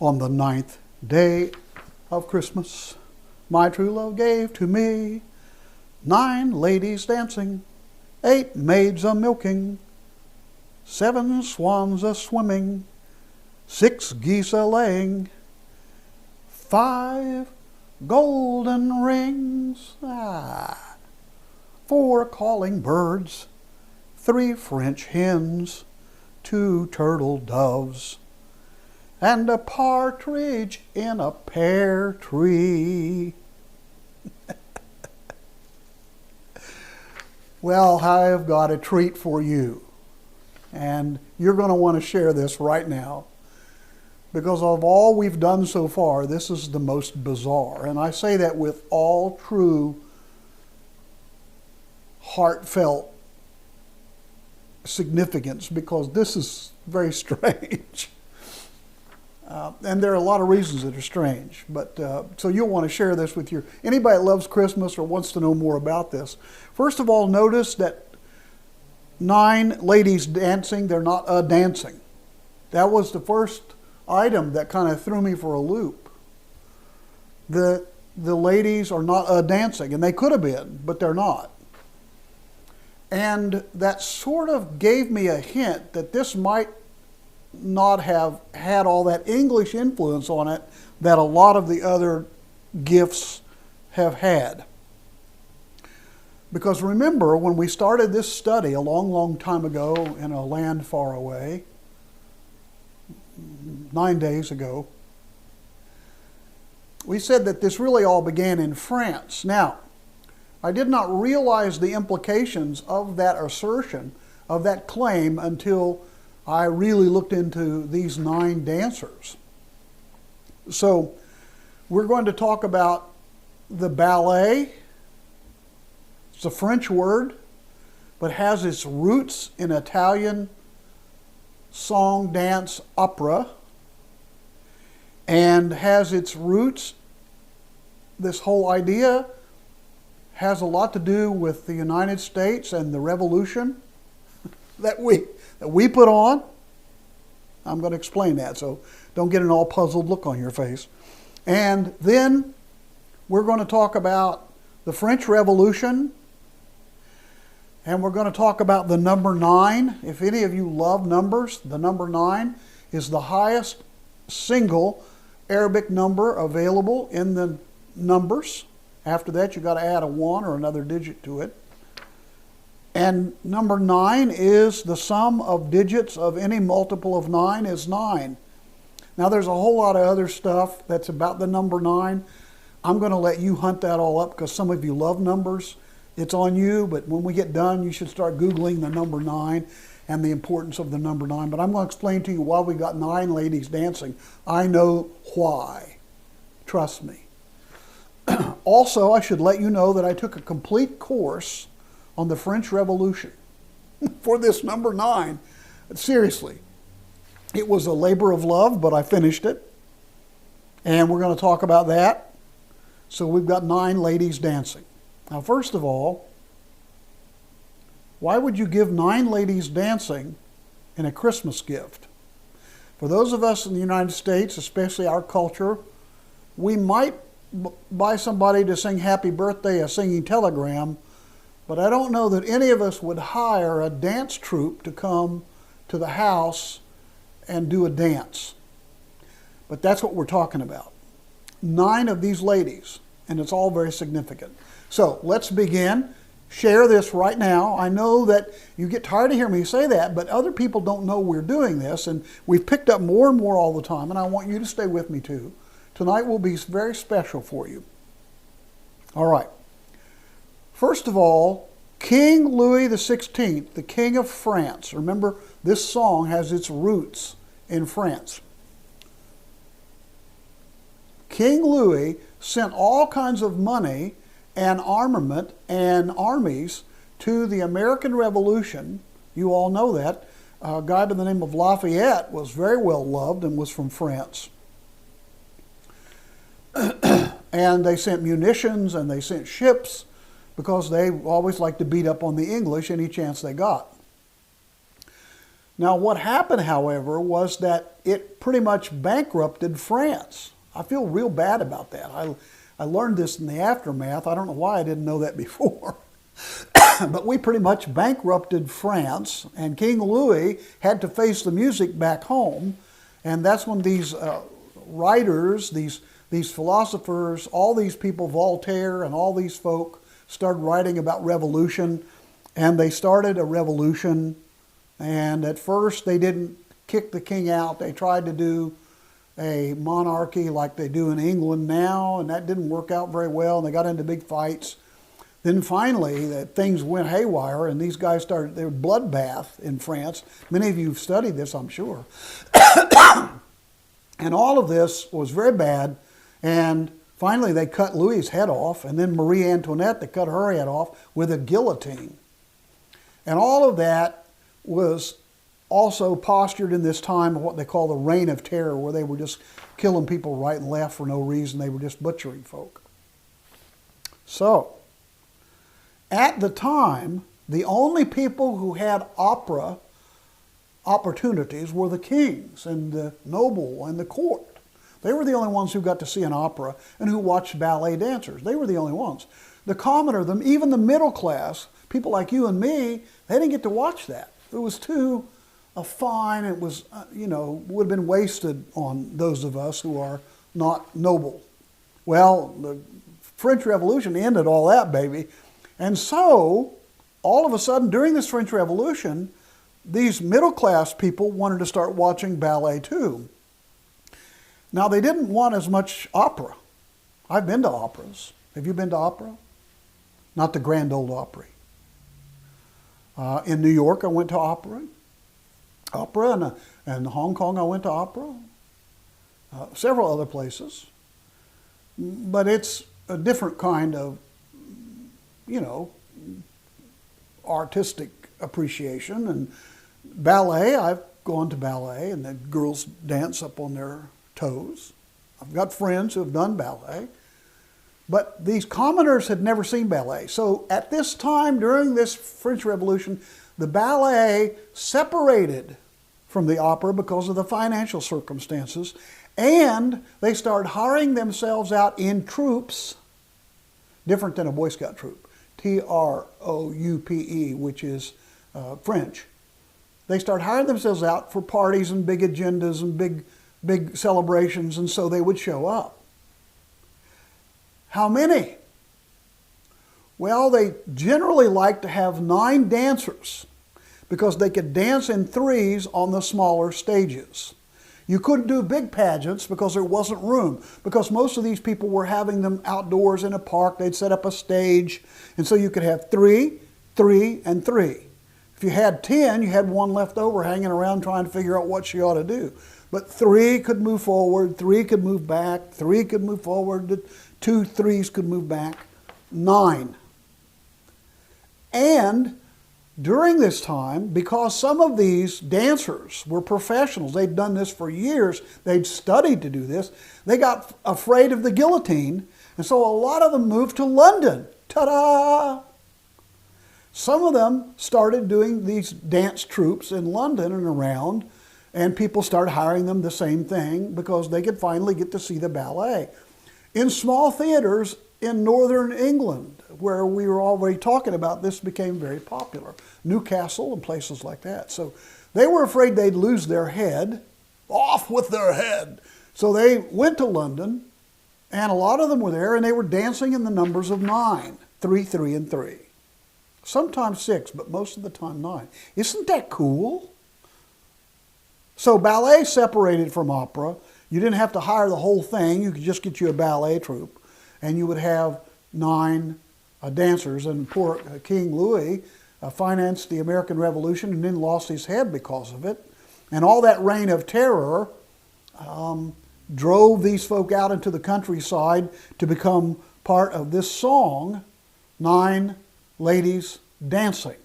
On the 9th day of Christmas, my true love gave to me 9 ladies dancing, 8 maids a-milking, 7 swans a-swimming, 6 geese a-laying, 5 golden rings, 4 calling birds, 3 French hens, 2 turtle doves, and a partridge in a pear tree. Well, I've got a treat for you. And you're going to want to share this right now. Because of all we've done so far, this is the most bizarre. And I say that with all true, heartfelt significance, because this is very strange. And there are a lot of reasons that are strange. But so you'll want to share this with anybody that loves Christmas or wants to know more about this. First of all, notice that 9 ladies dancing, they're not a-dancing. That was the first item that kind of threw me for a loop. The ladies are not a-dancing, and they could have been, but they're not. And that sort of gave me a hint that this might not have had all that English influence on it that a lot of the other gifts have had. Because remember, when we started this study a long, long time ago in a land far away, 9 days ago, we said that this really all began in France. Now, I did not realize the implications of that assertion, of that claim, until I really looked into these 9 dancers. So, we're going to talk about the ballet. It's a French word, but has its roots in Italian song, dance, opera, and has its roots, this whole idea has a lot to do with the United States and the revolution that we put on. I'm going to explain that, so don't get an all puzzled look on your face. And then we're going to talk about the French Revolution, and we're going to talk about the number 9. If any of you love numbers, the number 9 is the highest single Arabic number available in the numbers. After that, you've got to add a 1 or another digit to it. And number 9 is the sum of digits of any multiple of 9 is 9. Now, there's a whole lot of other stuff that's about the number 9. I'm going to let you hunt that all up because some of you love numbers. It's on you, but when we get done, you should start Googling the number 9 and the importance of the number 9. But I'm going to explain to you why we got 9 ladies dancing. I know why. Trust me. Also, I should let you know that I took a complete course on the French Revolution for this number 9. Seriously. It was a labor of love, but I finished it. And we're going to talk about that. So we've got 9 ladies dancing. Now, first of all, why would you give 9 ladies dancing in a Christmas gift? For those of us in the United States, especially our culture, we might buy somebody to sing happy birthday a singing telegram, but I don't know that any of us would hire a dance troupe to come to the house and do a dance. But that's what we're talking about. 9 of these ladies, and it's all very significant. So let's begin. Share this right now. I know that you get tired of hearing me say that, but other people don't know we're doing this, and we've picked up more and more all the time, and I want you to stay with me too. Tonight will be very special for you. All right. First of all, King Louis XVI, the King of France. Remember, this song has its roots in France. King Louis sent all kinds of money and armament and armies to the American Revolution. You all know that. A guy by the name of Lafayette was very well loved and was from France. And they sent munitions and they sent ships because they always liked to beat up on the English any chance they got. Now, what happened, however, was that it pretty much bankrupted France. I feel real bad about that. I learned this in the aftermath. I don't know why I didn't know that before. But we pretty much bankrupted France, and King Louis had to face the music back home. And that's when these writers, these philosophers, all these people, Voltaire and all these folk, started writing about revolution. And they started a revolution. And at first they didn't kick the king out. They tried to do a monarchy like they do in England now, and that didn't work out very well, and they got into big fights. Then finally, things went haywire, and these guys started their bloodbath in France. Many of you have studied this, I'm sure. And all of this was very bad, and finally they cut Louis's head off, and then Marie Antoinette, they cut her head off with a guillotine. And all of that was also postured in this time of what they call the Reign of Terror, where they were just killing people right and left for no reason. They were just butchering folk. So, at the time, the only people who had opera opportunities were the kings and the noble and the court. They were the only ones who got to see an opera and who watched ballet dancers. They were the only ones. The commoner, even the middle class, people like you and me, they didn't get to watch that. It was too fine. It was, would have been wasted on those of us who are not noble. Well, the French Revolution ended all that, baby. And so, all of a sudden, during this French Revolution, these middle-class people wanted to start watching ballet too. Now, they didn't want as much opera. I've been to operas. Have you been to opera? Not the Grand Ole Opry. In New York, I went to opera, and in Hong Kong, I went to opera. Several other places. But it's a different kind of, artistic appreciation. And ballet, I've gone to ballet, and the girls dance up on their toes. I've got friends who have done ballet. But these commoners had never seen ballet. So at this time, during this French Revolution, the ballet separated from the opera because of the financial circumstances. And they started hiring themselves out in troops, different than a Boy Scout troop, T-R-O-U-P-E, which is French. They started hiring themselves out for parties and big agendas and big celebrations, and so they would show up. How many? Well, they generally like to have 9 dancers because they could dance in threes on the smaller stages. You couldn't do big pageants because there wasn't room, because most of these people were having them outdoors in a park. They'd set up a stage, and so you could have 3, 3, and 3. If you had 10, you had one left over hanging around trying to figure out what she ought to do. But 3 could move forward, 3 could move back, 3 could move forward, 2 threes could move back, 9. And during this time, because some of these dancers were professionals, they'd done this for years, they'd studied to do this, they got afraid of the guillotine, and so a lot of them moved to London. Ta-da! Some of them started doing these dance troupes in London and around, and people started hiring them the same thing because they could finally get to see the ballet. In small theaters in northern England, where we were already talking about, this became very popular. Newcastle and places like that. So they were afraid they'd lose their head. Off with their head. So they went to London, and a lot of them were there, and they were dancing in the numbers of 9. 3, 3, and 3. Sometimes 6, but most of the time 9. Isn't that cool? So ballet separated from opera. You didn't have to hire the whole thing. You could just get you a ballet troupe, and you would have 9 dancers. And poor King Louis financed the American Revolution and then lost his head because of it. And all that reign of terror drove these folk out into the countryside to become part of this song, 9 Ladies Dancing.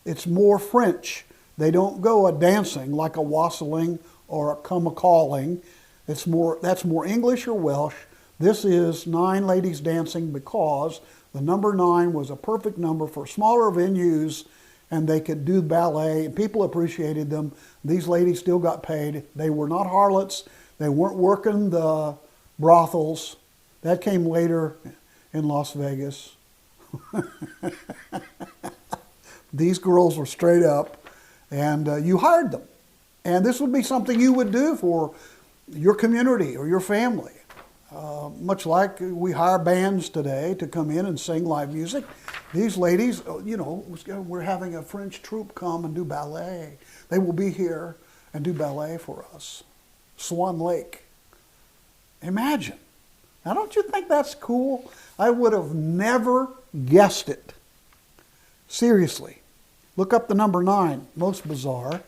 It's more French. They don't go a dancing like a wassailing or a come-a-calling. That's more English or Welsh. This is 9 ladies dancing because the number 9 was a perfect number for smaller venues and they could do ballet, and people appreciated them. These ladies still got paid. They were not harlots. They weren't working the brothels. That came later in Las Vegas. These girls were straight up, and you hired them. And this would be something you would do for your community or your family. Much like we hire bands today to come in and sing live music. These ladies, you know, we're having a French troupe come and do ballet. They will be here and do ballet for us. Swan Lake. Imagine. Now, don't you think that's cool? I would have never guessed it. Seriously. Look up the number 9, most bizarre.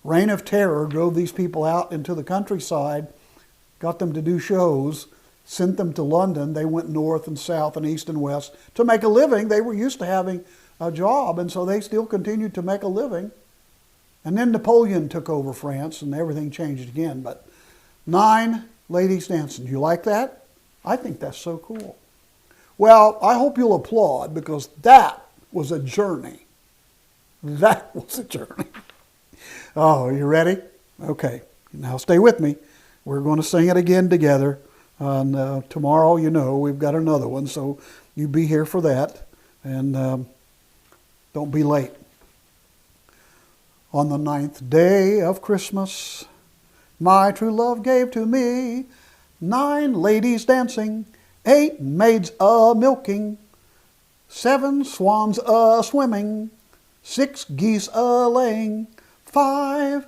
Reign of Terror drove these people out into the countryside, got them to do shows, sent them to London. They went north and south and east and west to make a living. They were used to having a job, and so they still continued to make a living. And then Napoleon took over France, and everything changed again. But 9 ladies dancing. You like that? I think that's so cool. Well, I hope you'll applaud, because that was a journey. That was a journey. Oh, you ready? Okay. Now stay with me. We're going to sing it again together. And tomorrow, you know, we've got another one, so you be here for that. And don't be late. On the 9th day of Christmas, my true love gave to me 9 ladies dancing, 8 maids a-milking, 7 swans a-swimming, 6 geese a-laying, 5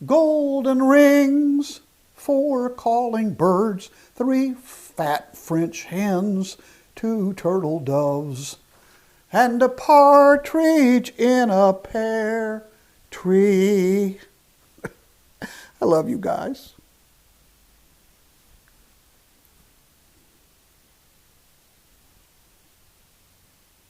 golden rings, 4 calling birds, 3 fat French hens, 2 turtle doves, and a partridge in a pear tree. I love you guys.